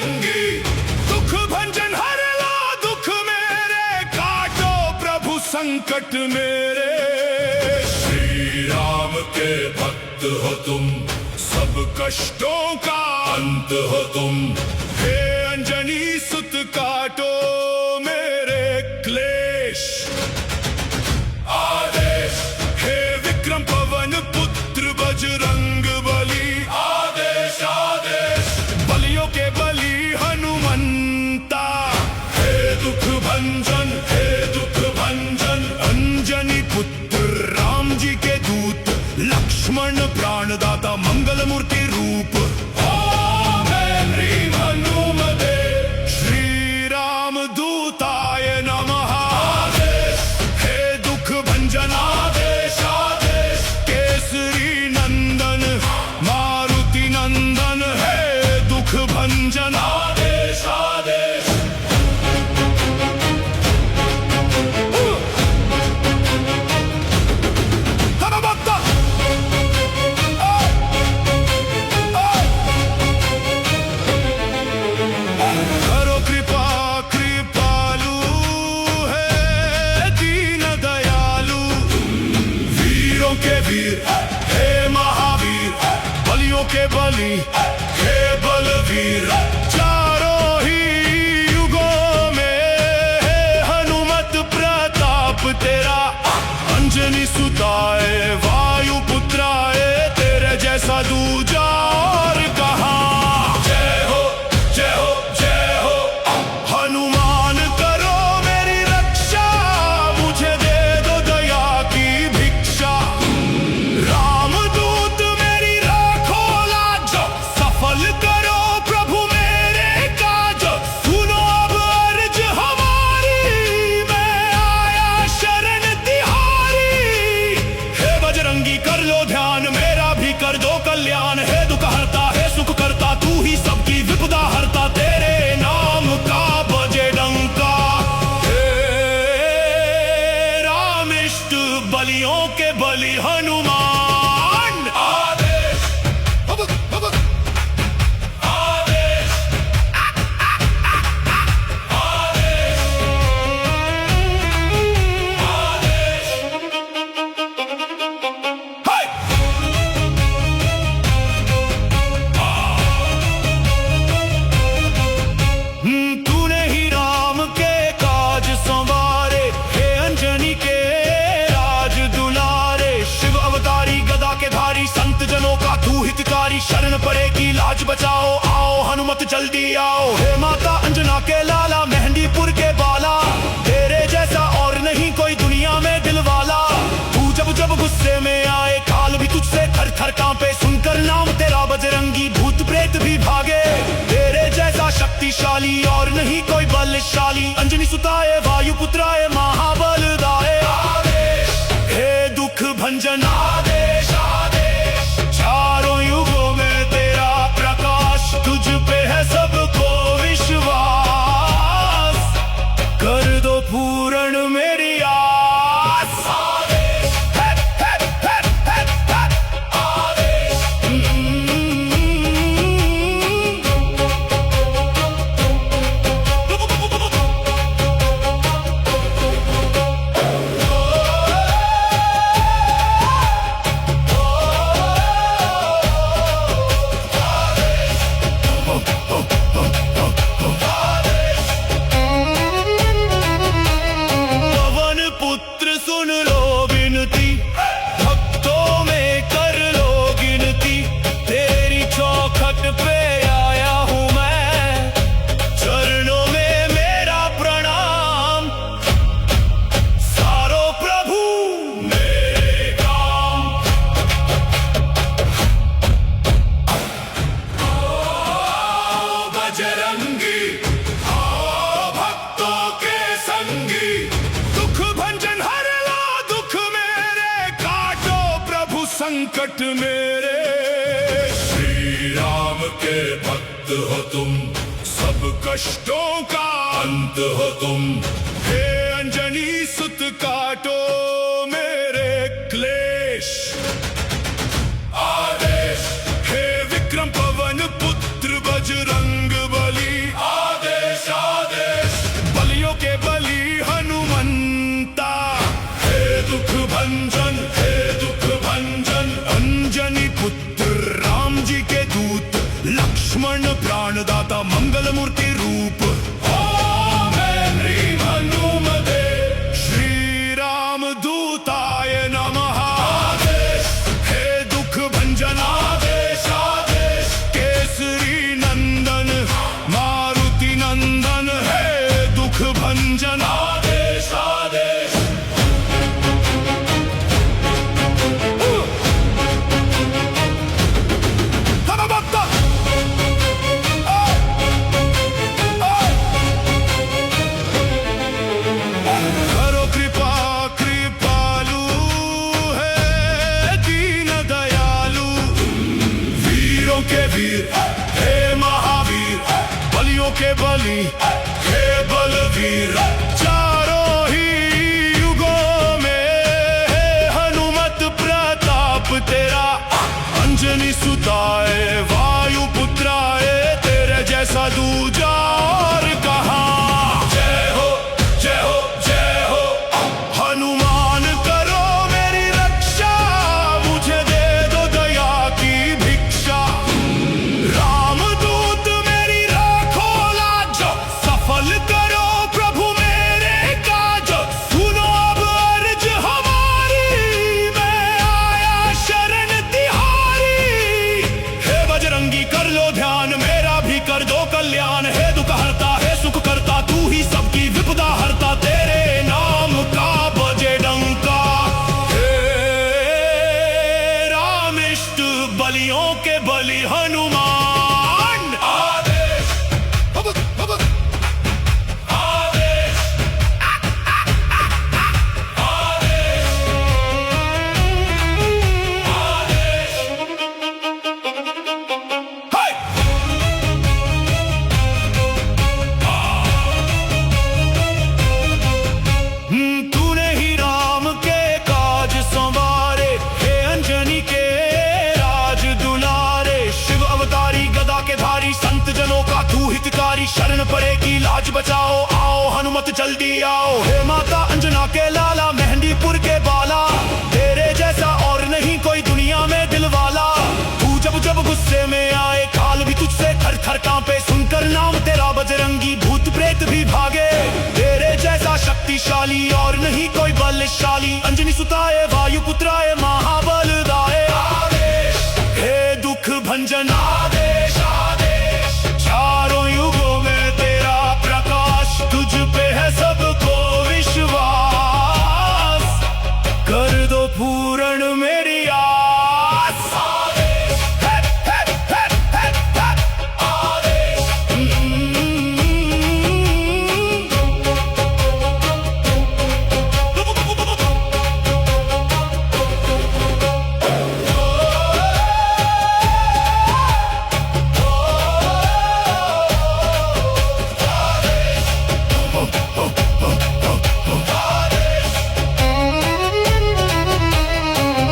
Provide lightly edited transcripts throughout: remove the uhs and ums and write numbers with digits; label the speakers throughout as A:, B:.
A: बजरंगी, दुख भंजन हर लो दुख मेरे, काटो प्रभु संकट मेरे। श्री राम के भक्त हो तुम, सब कष्टों का अंत हो तुम। हे अंजनी सुत काटो मेरे क्लेश। आदेश हे विक्रम पवन पुत्र बजरंग बली, आदेश आदेश बलियों के बलि हनुमंता। हे दुख भंजन, हे दुख भंजन, अंजनी पुत्र राम जी के दूत, लक्ष्मण प्राणदाता मंगल मूर्ति रूप। ओम ह्रीं हनुमते श्री राम दूताय नमः। आदेश हे दुख भंजन, आदेश आदेश केसरी नंदन मारुति नंदन, हे दुख भंजन आदेश आदेश। करो कृपा कृपालु है दीन दयालु, वीरों के वीर हे महावीर, बलियों के बलि हे बलवीर। चारों ही युगों में है हनुमत प्रताप तेरा, अंजनी सुताए वायु पुत्राए, तेरे जैसा दूजा और कहाँ। जय हो जय हो जय हो हनुमान, करो मेरी रक्षा, मुझे दे दो दया की भिक्षा। रामदूत मेरी राखो लाज, सफल करो प्रभु मेरे काज। सुनो अब अर्ज हमारी, मैं आया शरण तिहारी। हे बजरंगी कर लो ध्यान, मेरा भी कर दो कल्याण। हे दुख हरता है सुख करता, तू ही सबकी विपदा हरता, तेरे नाम का बजे डंका। हे रामिष्ट बलियों के बलि हनुमान। आदेश आदेश आदेश आदेश। हाय तूने ही राम के काज संवारे, हे अंजनी के राज दुलारे। शिव अवतारी गदा के धारी, संत जनों का तू हितकारी। शरण पड़ेगी लाज बचाओ, आओ हनुमत जल्दी आओ। हे माता अंजना के लाला, मेहंदीपुर के बाला, तेरे जैसा और नहीं कोई दुनिया में दिलवाला। तू जब जब गुस्से में आए, काल भी तुझसे थर थर कांपे। सुनकर नाम तेरा बजरंगी, भूत प्रेत भी भागे। तेरे जैसा शक्तिशाली और नहीं कोई बलशाली, अंजनी सुताए वायु पुत्राए महाबलदाय। आदेश हे दुख भंजन, आदेश आदेश चारों युगों में तेरा प्रकाश, तुझ पे है सबको विश्वास। कर दो पूर्ण मेरी आस। आदेश आदेश। संकट मेरे। श्री राम के भक्त हो तुम, सब कष्टों का अंत हो तुम। हे अंजनी सुत काटो मेरे क्लेश। आदेश हे विक्रम पवन पुत्र बजरंग बली। मंगल मूर्ति रूप। ओम ह्रीं हनुमते श्री राम दूताय नमः। आदेश हे दुख भंजन आदेश आदेश केसरी नंदन मारुति नंदन हे दुख भंजन आदेश आदेश। करो कृपा कृपालु है दीन दयालु। वीरों के वीर हे महावीर बलियों के बलि हे बलवीर। चारों ही युगों में है हनुमत प्रताप तेरा। अंजनी सुताए वायु पुत्राए तेरे जैसा दूजा और कहा। जय हो जय हो जय हो हनुमान करो मेरी रक्षा। मुझे दे दो दया की भिक्षा। रामदूत मेरी राखो लाज। सफल करो प्रभु मेरे काज। सुनो अब अर्ज हमारी मैं आया शरण तिहारी। हे बजरंगी कर लो ध्यान मेरा भी कर दो कल्याण। हे दुख हरता है सुख करता तू ही सबकी विपदा हरता। तेरे नाम का बजे डंका। हे रामिष्ट बलियों के बलि हनुमान। आदेश आदेश तूने ही राम के काज संवारे। हे अंजनी के राज दुलारे। शिव अवतारी गदा के धारी संत जनों का तू हितकारी। शरण पड़ेगी लाज बचाओ आओ हनुमत जल्दी आओ। हे माता अंजना के लाला मेहंदीपुर के बाला। तेरे जैसा और नहीं कोई दुनिया में दिलवाला। तू जब जब गुस्से में आए काल भी तुझसे थर थर कांपे। सुनकर नाम तेरा बजरंगी भूत प्रेत भी भागे। तेरे जैसा शक्तिशाली और नहीं कोई बलशाली। अंजनी सुताए वायु पुत्राए महाबल दाए। आदेश हे दुख भंजन आदेश आदेश। चारों युगों में तेरा प्रकाश तुझ पे है सबको विश्वास। कर दो पूर्ण मेरी आस। आदेश आदेश।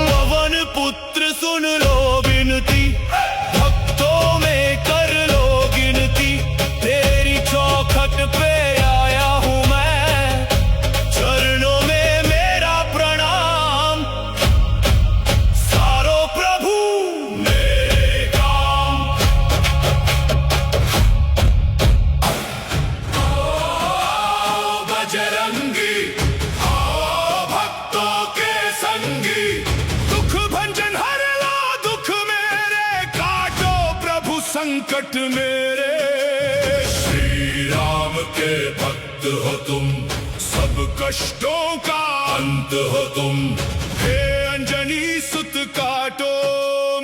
A: पवन पुत्र सुन लो विनती। भक्तों में कर लो गिनती। तेरी चौखट पे आया हूँ मैं। चरणों में मेरा प्रणाम। सारो प्रभु मेरे काम। आओ बजरंगी आओ भक्तों के संगी। दुख भंजन हर लो दुख मेरे। काटो प्रभु संकट मेरे। श्री राम के भक्त हो तुम सब कष्टों का अंत हो तुम। हे अंजनी सुत काटो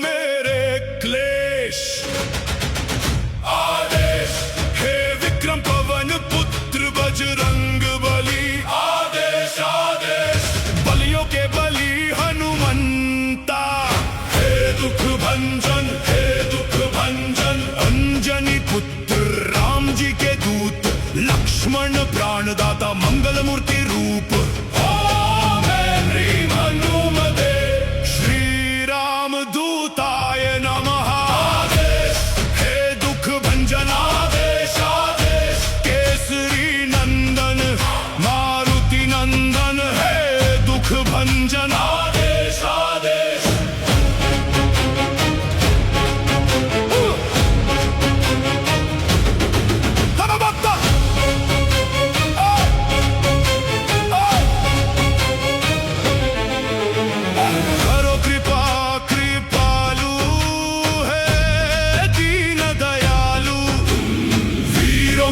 A: मेरे क्लेश। आदेश हे विक्रम पवन पुत्र बजरंग बली। आदेश आदेश बलियों के बलि हनुमंता। हे दुख भंजन हे दुख भंजन। अंजनी पुत्र राम जी के दूत। लक्ष्मण प्राणदाता मंगल मूर्ति रूप। ओम ह्रीं हनुमते श्री राम दूताय नमः। आदेश हे दुख भंजन आदेश आदेश केसरी नंदन मारुति नंदन हे दुख भंजन आदेश आदेश।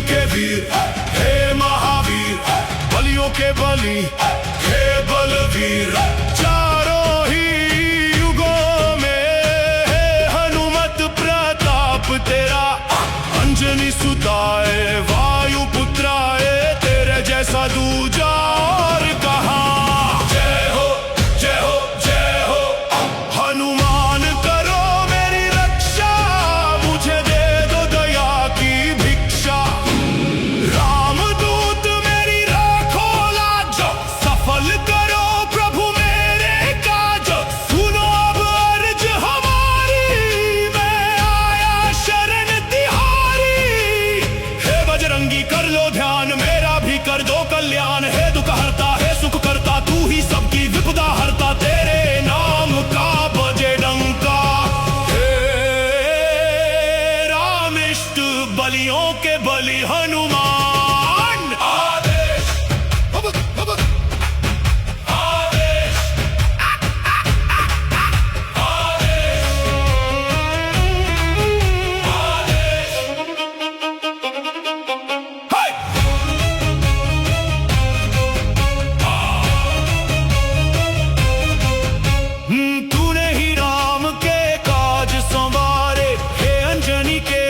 A: के वीर हे महावीर, बलियों के बलि हे बलवीर। चारों ही युगों में है हनुमत प्रताप तेरा, अंजनी सुताए वायु पुत्राए, तेरे जैसा दूजा और कहाँ। जय हो जय हो जय हो हनुमान, करो मेरी रक्षा, मुझे दे दो दया की भिक्षा। रामदूत मेरी राखो लाज, सफल करो प्रभु मेरे काज। सुनो अब अर्ज हमारी, मैं आया शरण तिहारी। हे बजरंगी कर लो ध्यान, मेरा भी कर दो कल्याण। हे दुख हरता है सुख करता, तू ही सबकी विपदा हरता, तेरे नाम का बजे डंका। हे रामिष्ट बलियों के बलि हनुमान, आदेश आदेश आदेश। हाय! तूने ही राम के काज संवारे, हे अंजनी के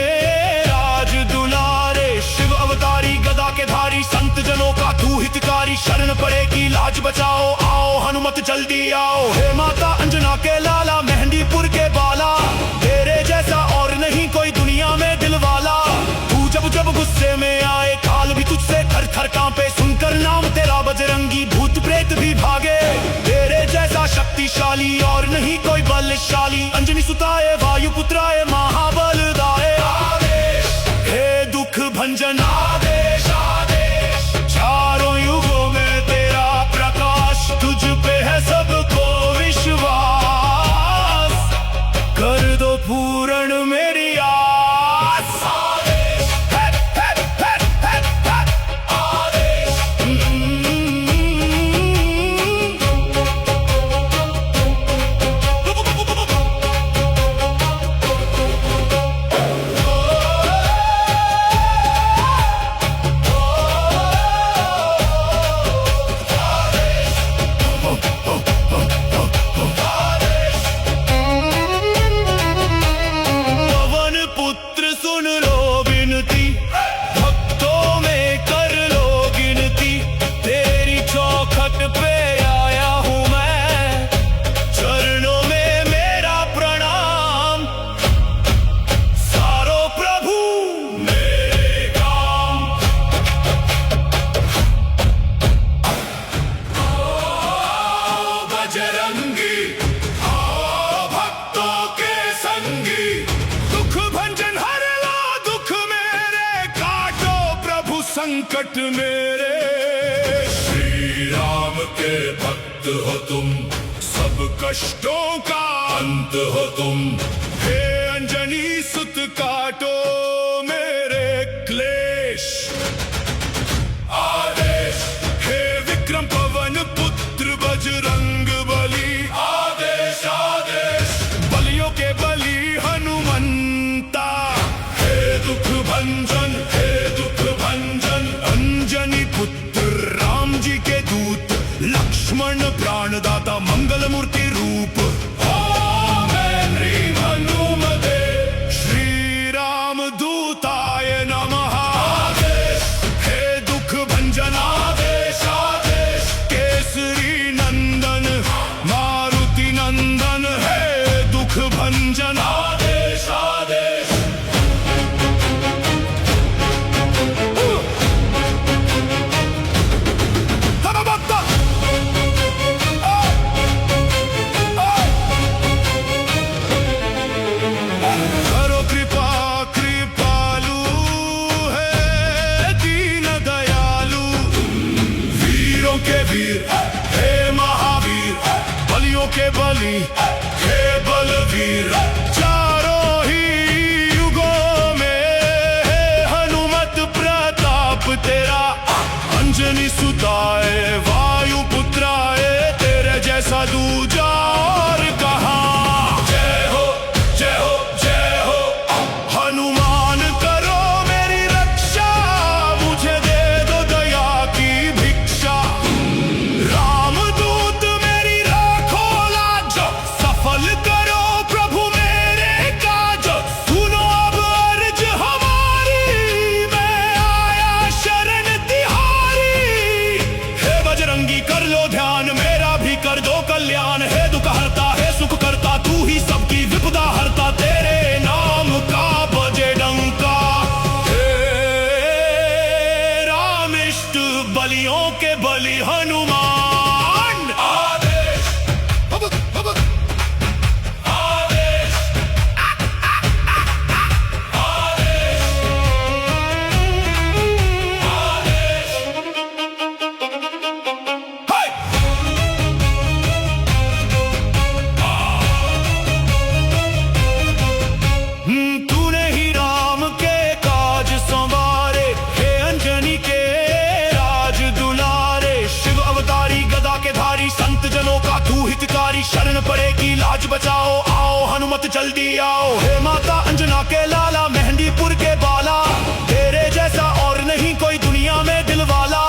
A: राज दुलारे। शिव अवतारी गदा के धारी, संत जनों का तू हितकारी। शरण पड़ेगी लाज बचाओ, आओ हनुमत जल्दी आओ। हे माता अंजना के लाला, मेहंदीपुर के बाला, तेरे जैसा और नहीं कोई दुनिया में दिलवाला। तू जब जब गुस्से में आए, काल भी तुझसे थर थर कांपे। सुनकर नाम तेरा बजरंगी, भूत प्रेत भी भागे। तेरे जैसा शक्तिशाली और नहीं कोई बलशाली, अंजनी सुताए वायु पुत्राए महाबलदाए। आदेश हे दुख भंजन, आदेश आदेश। चारों युगों में तेरा प्रकाश, तुझ पे है सबको विश्वास। कर दो पूर्ण मेरी आस। आदेश है, आदेश। पवन पुत्र सुन लो विनती, भक्तों में कर लो गिनती। तेरी चौखट पे आया हूँ मैं, चरणों में मेरा प्रणाम। सारो प्रभु मेरे काम। आओ बजरंगी, आओ भक्तों के संगी। दुख भंजन हर लो दुख मेरे, काटो प्रभु संकट मेरे। श्री राम के भक्त हो तुम, सब कष्टों का अंत हो तुम। हे अंजनी सुत काटो मेरे क्लेश। आदेश हे विक्रम पवन पुत्र बजरंग बली, आदेश आदेश। बलियों के बलि हनुमंता, हे दुख भंजन हे दुख भंजन। अंजनी पुत्र राम जी के दूत, लक्ष्मण प्राणदाता मंगल मूर्ति रूप। ओम ह्रीं हनुमते श्री राम दूताय नमः। आदेश हे दुख भंजन, आदेश आदेश। केसरी नंदन मारुति नंदन, हे दुख भंजन, आदेश आदेश। करो कृपा कृपालु, है दीन दयालु। वीरों के वीर हे महावीर, बलियों के बलि हे बलवीर। चारों ही युगों में है हनुमत प्रताप तेरा, अंजनी सुताए वायु पुत्राए, तेरे जैसा दूजा और कहाँ। जय हो जय हो जय हो हनुमान, करो मेरी रक्षा, बलियों के बलि हनुमान। आदेश आदेश तूने ही राम के काज संवारे, हे अंजनी के राज दुलारे। शिव अवतारी गदा के धारी, संत जनों का तू हितकारी। शरण पड़ेगी लाज बचाओ, आओ हनुमत जल्दी आओ। हे माता अंजना के लाला, मेहंदीपुर के बाला, तेरे जैसा और नहीं कोई दुनिया में दिलवाला।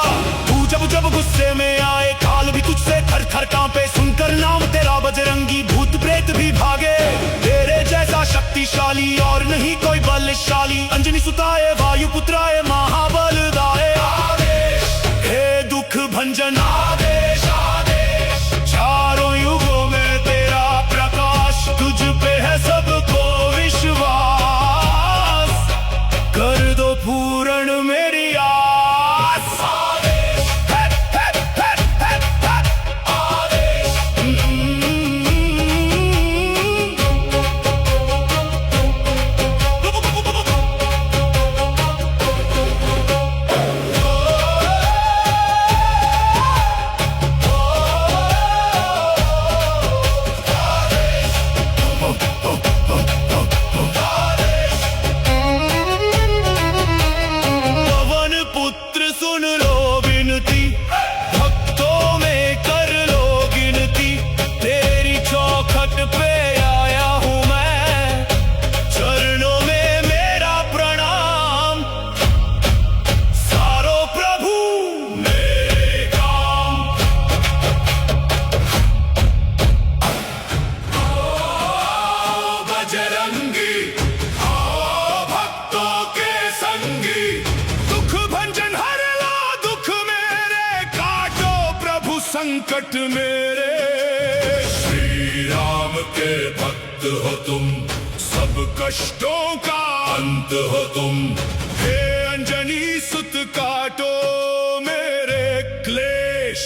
A: तू जब जब गुस्से में आए, काल भी तुझसे थर थर कांपे। सुनकर नाम तेरा बजरंगी, भूत प्रेत भी भागे। तेरे जैसा शक्तिशाली और नहीं कोई बलशाली। अंजनी सुताए वायु पुत्राए महाबलदाए। आदेश हे दुख भंजन, आदेश आदेश। चारों युगों में तेरा प्रकाश, तुझ पे है सबको विश्वास। कर दो पूर्ण मेरी आस। आदेश आदेश। पवन पुत्र सुन लो विनती, भक्तों में कर लो गिनती। तेरी चौखट पे आया हूँ मैं, चरणों में मेरा प्रणाम। सारो प्रभु मेरे काम। बजरंगी आओ भक्तों के संगी, दुख भंजन हर लो दुख मेरे। काटो प्रभु संकट मेरे। श्री राम के भक्त हो तुम, सब कष्टों का अंत हो तुम। हे अंजनी सुत काटो मेरे क्लेश।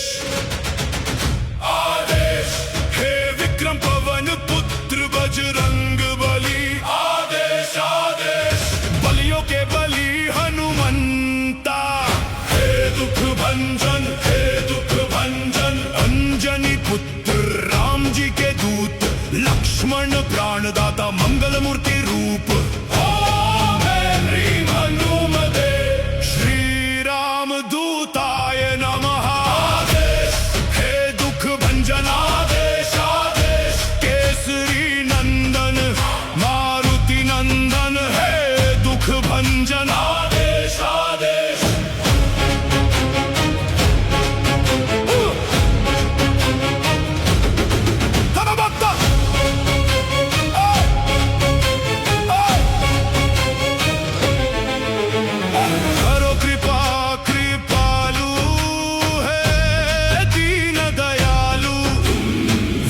A: आदेश हे विक्रम पवन पुत्र बजरंग बली। आदेश आदेश। बलियों के बलि हनुमंता, हे दुख भंजन, हे दुख भंजन। अंजनी पुत्र राम जी के दूत, लक्ष्मण प्राणदाता मंगल मूर्ति रूप। ओम ह्रीं हनुमते श्री राम दूताय नमः। आदेश हे दुख भंजन, आदेश आदेश। केसरी नंदन मारुति नंदन, हे दुख भंजन, आदेश आदेश। करो कृपा कृपालु, है दीन दयालु।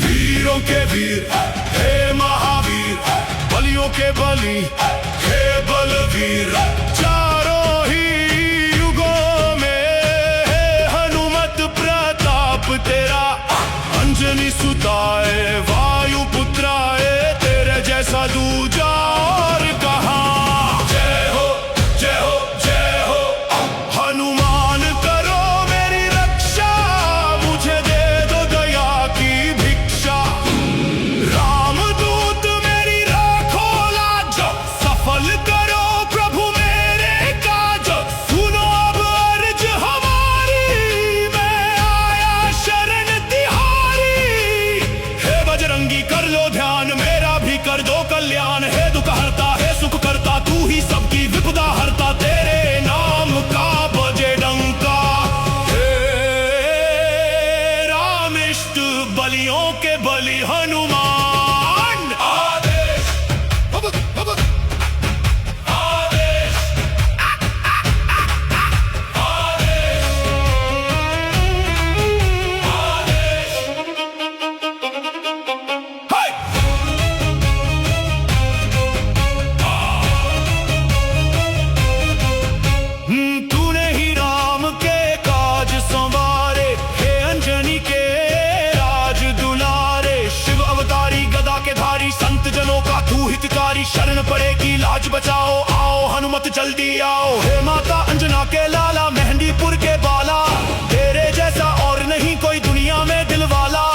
A: वीरों के वीर हे महावीर, बलियों के बलि हे बलवीर। चारों ही युगों में है हनुमत प्रताप तेरा। अंजनी सुताए वायु पुत्राए, तेरे जैसा दूजा और कहाँ। जय हो जय हो जय हो हनुमान, करो मेरी रक्षा। मुझे दे दो दया की भिक्षा। रामदूत मेरी राखो लाज, बचाओ, आओ हनुमत जल्दी आओ। हे माता अंजना के लाला, मेहंदीपुर के बाला, तेरे जैसा और नहीं कोई दुनिया में दिलवाला।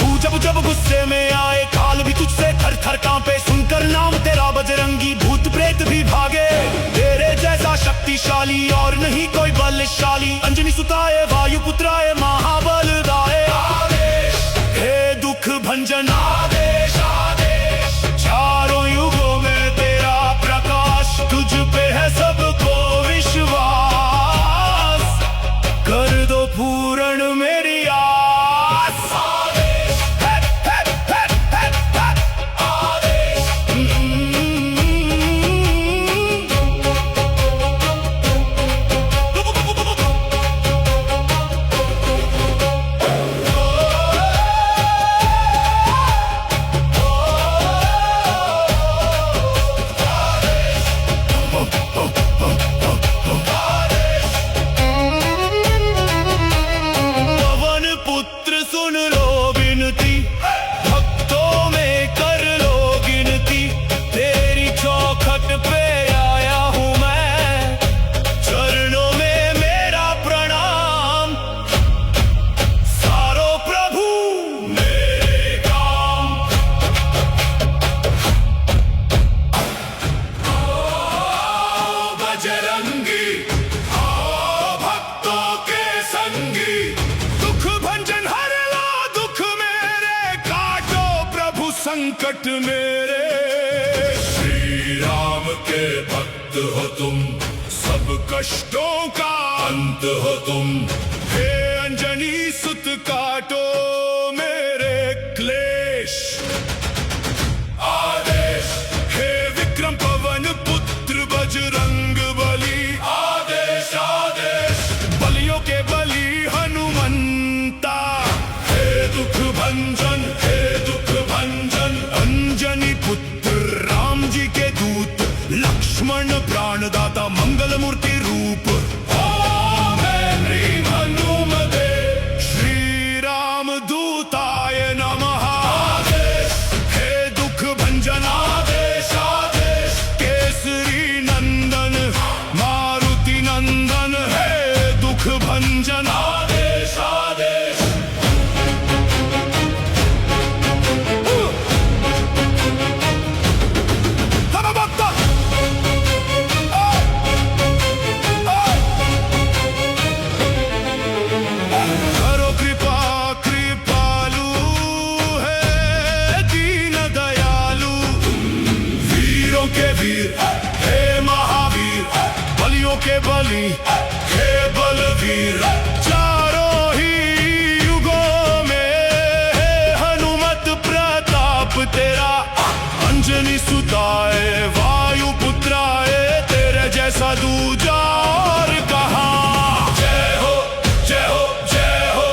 A: तू जब जब गुस्से में आए, काल भी तुझसे थर थर कांपे। सुनकर नाम तेरा बजरंगी, भूत प्रेत भी भागे। तेरे जैसा शक्तिशाली और नहीं कोई बलशाली। अंजनी सुताए, वायु पुत्राए, महाबलदाए। आदेश हे दुख भंजन, आदेश आदेश। चारों युगों में तेरा प्रकाश, तुझ पे है सबको विश्वास। कर दो पूर्ण मेरी आस। आदेश है, आदेश। सुन लो विनती, भक्तों में कर लो गिनती। तेरी चौखट पे आया हूँ मैं, चरणों में मेरा प्रणाम। सारो प्रभु मेरे काम। आओ बजरंगी, आओ भक्तों के संगी। दुख भंजन संकट मेरे। श्री राम के भक्त हो तुम, सब कष्टों का अंत हो तुम। हे अंजनी सुत काटो मेरे क्लेश। आदेश हे विक्रम पवन पुत्र बजरंग बली। आदेश आदेश बलियों के बली हनुमंता। हे दुख भंजन, हे दुख भंजन। अंजनी पुत्र राम जी के दूत, लक्ष्मण प्राणदाता, मंगल मूर्ति रूप। ओम ह्रीं हनुमते श्री राम दूताय नमः। आदेश हे दुख भंजन, आदेश आदेश। केसरी नंदन मारुति नंदन, हे दुख भंजन, आदेश आदेश। के वीर हे महावीर, बलियों के बलि हे बलवीर। चारों ही युगों में है हनुमत प्रताप तेरा। अंजनी सुताए, वायु पुत्राए, तेरे जैसा दूजा और कहाँ। जय हो जय हो जय हो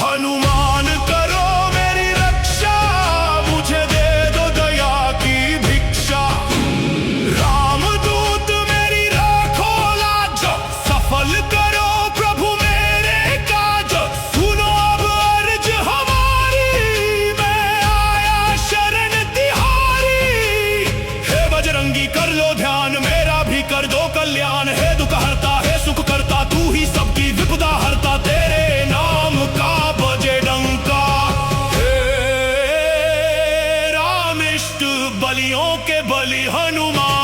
A: हनुमान, करो मेरी रक्षा। मुझे दे दो दया की भिक्षा। रामदूत मेरी राखो लाज, सफल करो प्रभु मेरे काज। सुनो अब अर्ज हमारी, मैं आया शरण तिहारी। हे बजरंगी कर लो ध्यान, मेरा भी कर दो कल्याण। हे दुख हरता, हे सुख करता, तू ही सबकी विपदा हरता। तेरे नाम का बजे डंका। हे रामिष्ट बलियों के बलि हनुमान।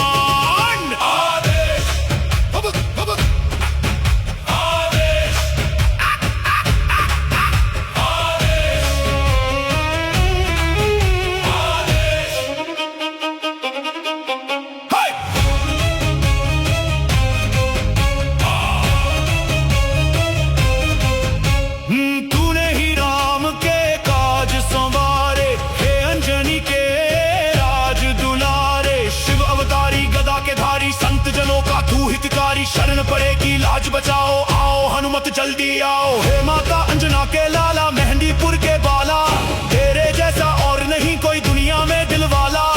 A: तूने ही राम के काज संवारे, हे अंजनी के राज दुलारे। शिव अवतारी गदा के धारी, संत जनों का तू हितकारी। शरण पड़ेगी लाज बचाओ, आओ हनुमत जल्दी आओ। हे माता अंजना के लाला, मेहंदीपुर के बाला, तेरे जैसा और नहीं कोई दुनिया में दिलवाला।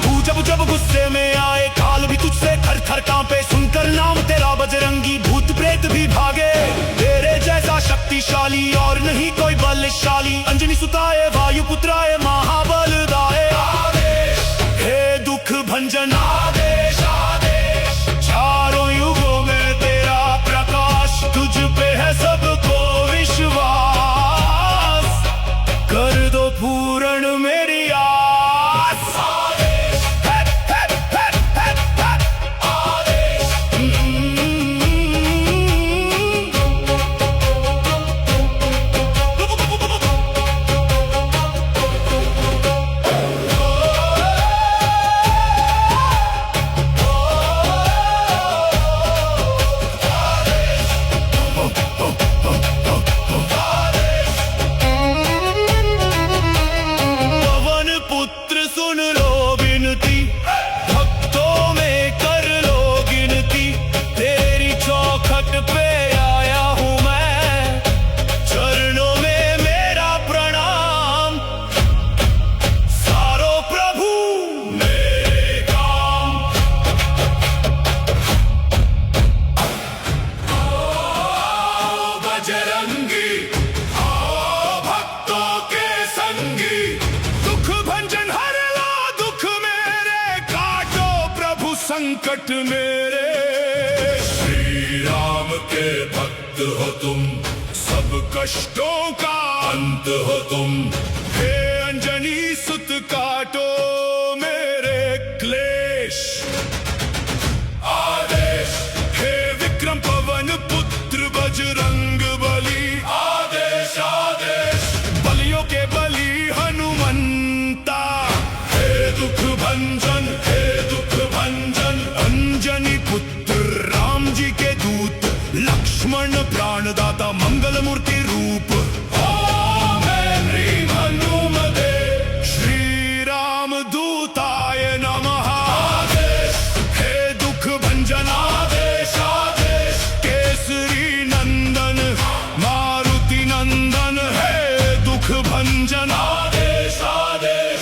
A: तू जब जब गुस्से में आए, काल भी तुझसे थर थर कांपे। सुनकर नाम तेरा बजरंगी, भूत प्रेत भी भागे। तेरे जैसा शक्तिशाली और नहीं कोई बलशाली। अंजनी सुताए, वायु पुत्राए, महाबलदाए। आदेश हे दुख भंजन, आदेश। संकट मेरे। श्री राम के भक्त हो तुम, सब कष्टों का अंत हो तुम। हे अंजनी सुत काटो मेरे क्लेश। आदेश हे विक्रम पवन पुत्र बजरंग बली। आदेश आदेश बलियों के बली हनुमंता। हे दुख भंजन, हे दुख भंजन। अंजनी पुत्र राम जी के दूत, लक्ष्मण प्राणदाता मंगल मूर्ति रूप। ओम ह्रीं हनुमते श्री राम दूताय नमः। आदेश हे दुख भंजन। आदेश आदेश केसरी नंदन मारुति नंदन। हे दुख भंजन। आदेश आदेश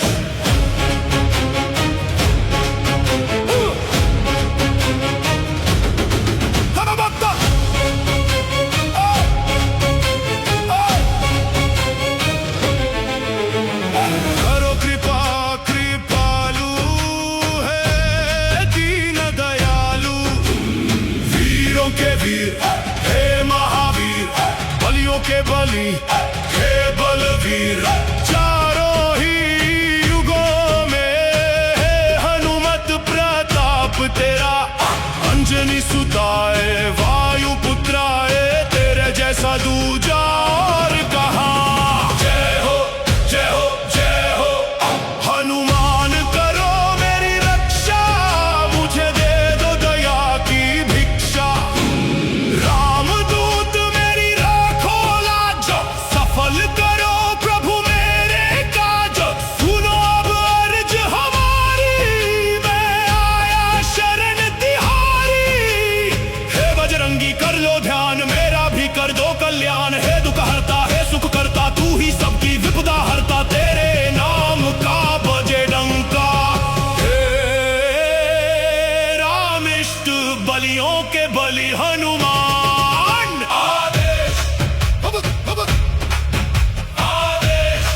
A: करो कृपा कृपालु है दीन दयालु। वीरों के वीर हे महावीर, बलियों के बलि हे बलवीर। चारों ही युगों में है हनुमत प्रताप तेरा। अंजनी सुताए वायु पुत्राए, तेरे जैसा दूजा और कहाँ। जय हो जय हो जय हो हनुमान, करो मेरी रक्षा। मुझे दे दो दया की भिक्षा। रामदूत मेरी राखो लाज, सफल करो प्रभु मेरे काज। सुनो अब अर्ज हमारी, मैं आया शरण तिहारी। हे बजरंगी कर लो ध्यान, मेरा भी कर दो कल्याण। हे दुख हरता है सुख करता, तू ही सबकी विपदा हरता। तेरे नाम का बजे डंका। हे रामिष्ट बलियों के बलि हनुमान। आदेश आदेश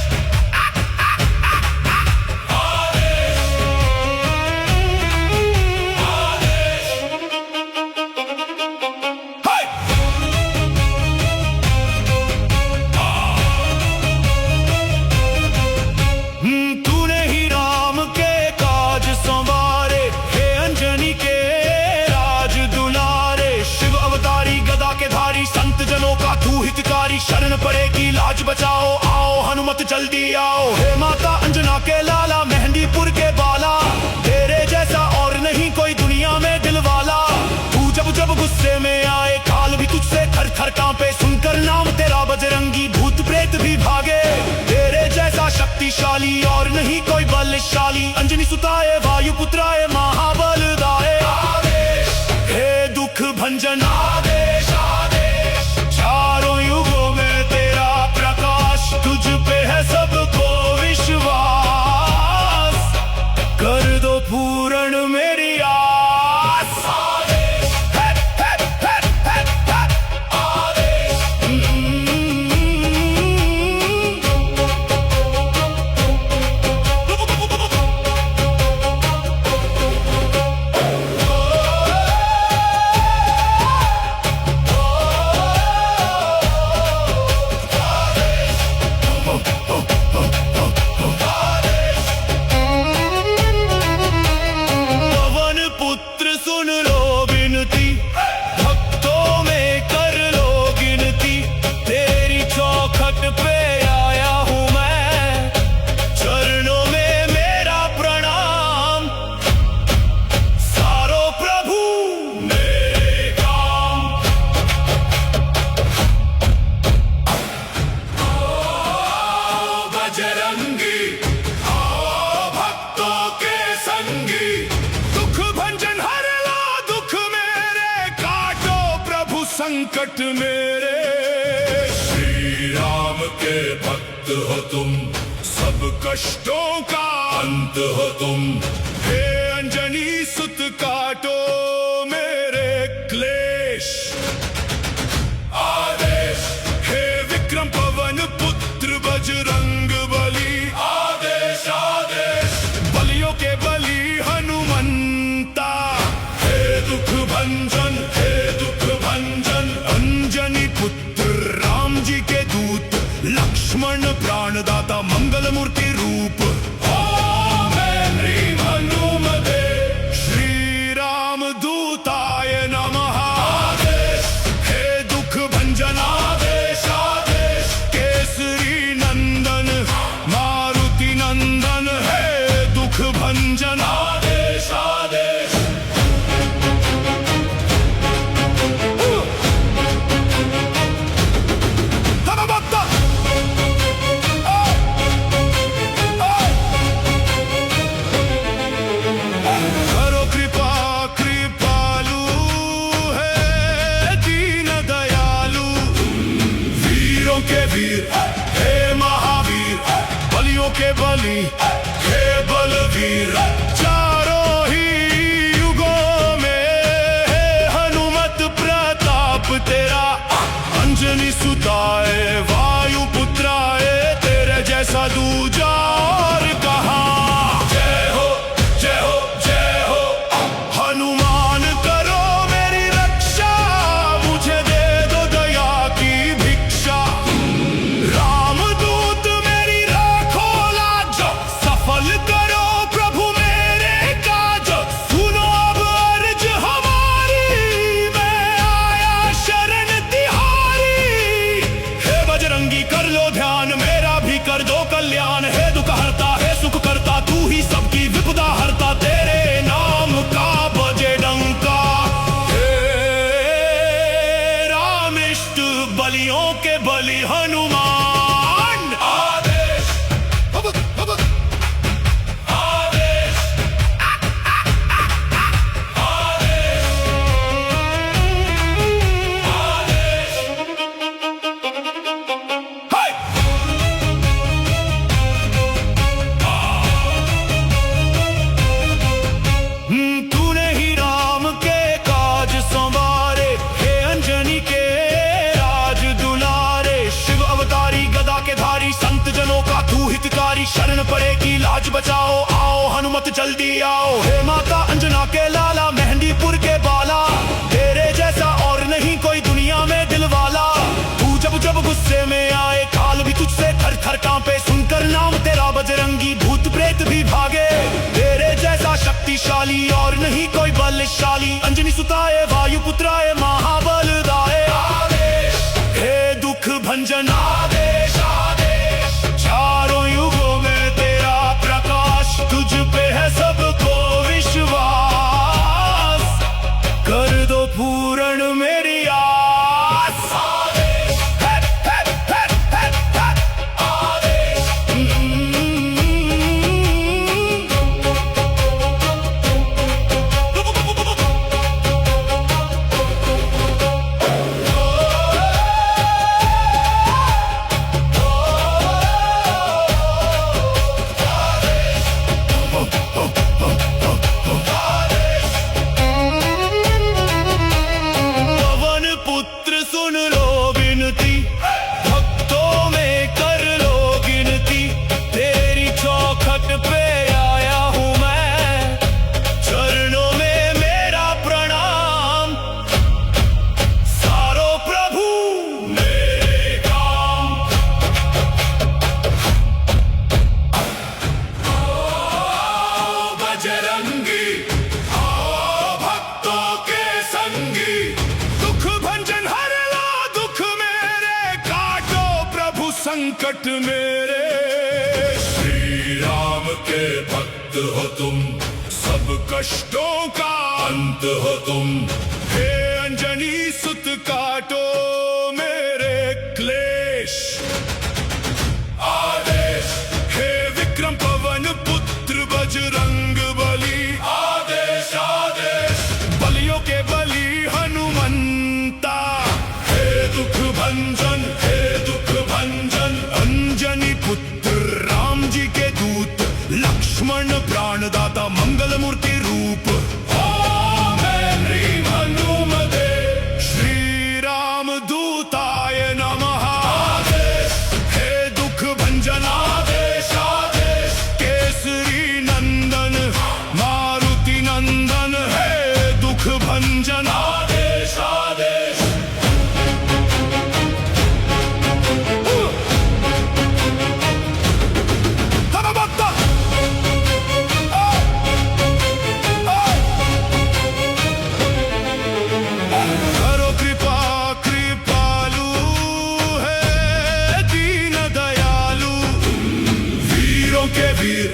A: तूने ही राम के काज संवारे। हे अंजनी के राज दुलारे। शिव अवतारी गदा के धारी, संत जनों का तू हितकारी। शरण पड़ेगी लाज बचाओ, आओ हनुमत जल्दी आओ। हे माता अंजना के लाला, मेहंदीपुर के बाला। तेरे जैसा और नहीं कोई दुनिया में दिलवाला। तू जब जब गुस्से में आए, काल भी तुझसे थर थर कांपे। सुनकर नाम तेरा बजरंगी, भूत प्रेत भी भागे। तेरे जैसा शक्तिशाली और नहीं कोई बलशाली। अंजनी सुताए वायु पुत्राए महाबलदाय। आदेश हे दुख भंजन। आदेश आदेश चारों युगों में तेरा प्रकाश। तुझ पे है सबको विश्वास, कर दो पूर्ण मेरी आस। आदेश है, आदेश। संकट मेरे। श्री राम के भक्त हो तुम, सब कष्टों का अंत हो तुम। हे अंजनी सुत काटो मेरे क्लेश। आदेश हे विक्रम पवन पुत्र बजरंग बली। आदेश आदेश बलियों के बली हनुमंता। बली हे बलवीर चारों ही युगों में हे हनुमत प्रताप तेरा अंजनी सुताए वायु पुत्राए तेरे जैसा दूजा और कहा जय हो जय हो जय हो हनुमान करो मेरी रक्षा मुझे दे दो दया की भिक्षा रामदूत मेरी राखो लाज सफल करो प्रभु मेरे काज सुनो अब अर्ज हमारी मैं आया शरण तिहारी हे बजरंगी कर लो ध्यान मेरा भी कर दो कल्याण हे दुख हरता है सुख करता तू ही सबकी विपदा हरता तेरे नाम का बजे डंका हे रामिष्ट बलियों के बलि हनुमान आदेश आदेश तूने ही राम के काज संवारे हे अंजनी के राज दुलारे शिव अवतारी गदा के धारी संत जनों का तू हितकारी शरण पड़ेगी लाज बचाओ आओ हनुमत जल्दी आओ हे माता अंजना के लाला मेहंदीपुर के बाला तेरे जैसा और नहीं कोई दुनिया में दिलवाला तू जब जब गुस्से में आए काल भी तुझसे थर थर कांपे सुनकर नाम तेरा बजरंगी भूत प्रेत भी भागे तेरे जैसा शक्तिशाली और नहीं कोई बलशाली अंजनी सुताए वायु पुत्राए महाबल दाए आदेश हे दुख भंजन आदेश आदेश चारों युगों में तेरा प्रकाश तुझ पे है सबको विश्वास कर दो पूर्ण मेरी आस आदेश आदेश पवन पुत्र सुन लो विनती भक्तों में कर लो गिनती तेरी चौखट पे आया हूँ मैं चरणों में मेरा प्रणाम सारो प्रभु मेरे काम आओ बजरंगी आओ भक्तों के संगी दुख भंजन हर लो दुख मेरे काटो प्रभु संकट मेरे श्री राम के भक्त हो तुम सब कष्टों का अंत हो तुम हे अंजनी सुत काटो मेरे क्लेश आदेश हे विक्रम पवन पुत्र बजरंग बली आदेश आदेश बलियों के बली हनुमंता हे दुख भंजन अंजनी पुत्र राम जी के दूत लक्ष्मण प्राणदाता मंगल मूर्ति रूप ओम ह्रीं हनुमते श्री राम दूताय नमः आदेश हे दुख भंजन आदेश आदेश केसरी नंदन मारुति नंदन हे दुख भंजन आदेश आदेश करो कृपा कृपालु है दीन दयालु वीरों के वीर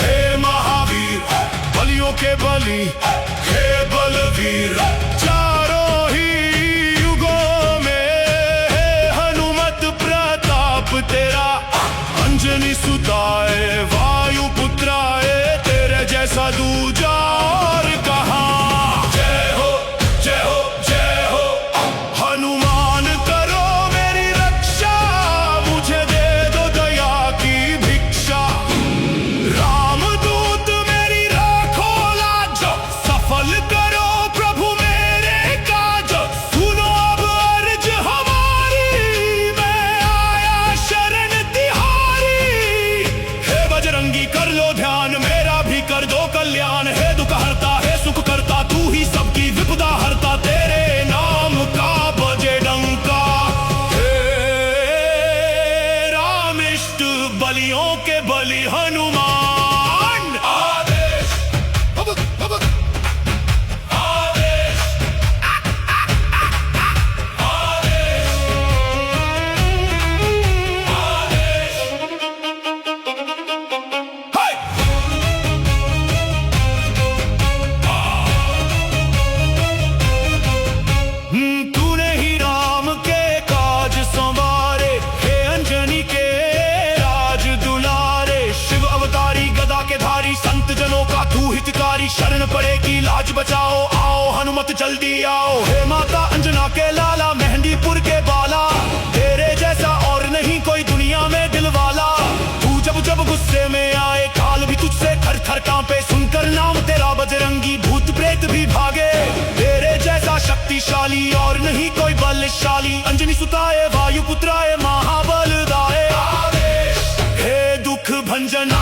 A: हे महावीर बलियों के बली हे बलवीर चारों ही युगों में हे हनुमत प्रताप तेरा अंजनी सुताए वायु पुत्राए तेरे जैसा दूजा और कहा जय हो जय हो जय हो हनुमान करो मेरी रक्षा मुझे दे दो दया की भिक्षा हनुमत जल्दी आओ। हे माता अंजना के लाला, मेहंदीपुर के बाला, तेरे जैसा और नहीं कोई दुनिया में दिलवाला। तू जब जब गुस्से में आए, काल भी तुझसे थर थर कांपे। सुनकर नाम तेरा बजरंगी, भूत प्रेत भी भागे। तेरे जैसा शक्तिशाली और नहीं कोई बलशाली। अंजनी सुताए, वायु पुत्राए, महाबलदाए। हे दुख भंजना